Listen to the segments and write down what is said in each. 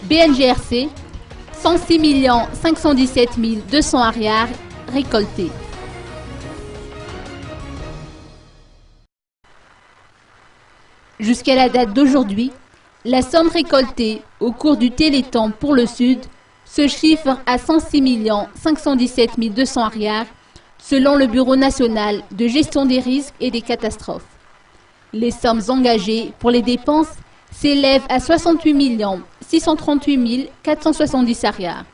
BNGRC, 106 517 200 ariars récoltés. Jusqu'à la date d'aujourd'hui, la somme récoltée au cours du Téléthon pour le Sud se chiffre à 106 517 200 ariars selon le Bureau national de gestion des risques et des catastrophes. Les sommes engagées pour les dépenses s'élèvent à 68 638 470 ariars,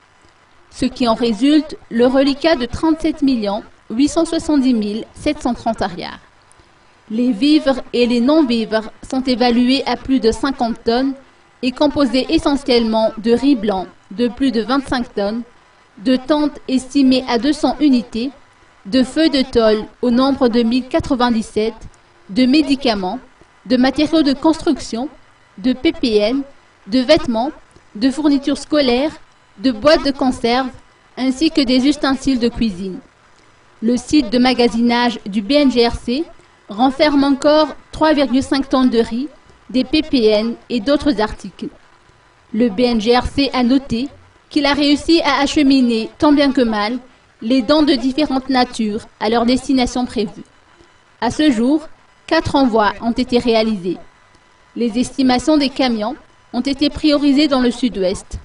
ce qui en résulte le reliquat de 37 870 730 ariars. Les vivres et les non-vivres sont évalués à plus de 50 tonnes et composés essentiellement de riz blanc de plus de 25 tonnes, de tentes estimées à 200 unités, de feuilles de tôle au nombre de 1097, de médicaments, de matériaux de construction, de PPN, de vêtements, de fournitures scolaires, de boîtes de conserve, ainsi que des ustensiles de cuisine. Le site de magasinage du BNGRC renferme encore 3,5 tonnes de riz, des PPN et d'autres articles. Le BNGRC a noté qu'il a réussi à acheminer, tant bien que mal, les dons de différentes natures à leur destination prévue. À ce jour, 4 envois ont été réalisés. Les estimations des camions ont été priorisées dans le sud-ouest.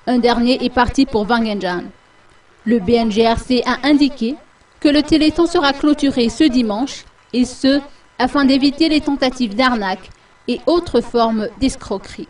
Un dernier est parti pour Wangenjan. Le BNGRC a indiqué que le Téléthon sera clôturé ce dimanche, et ce, afin d'éviter les tentatives d'arnaque et autres formes d'escroquerie.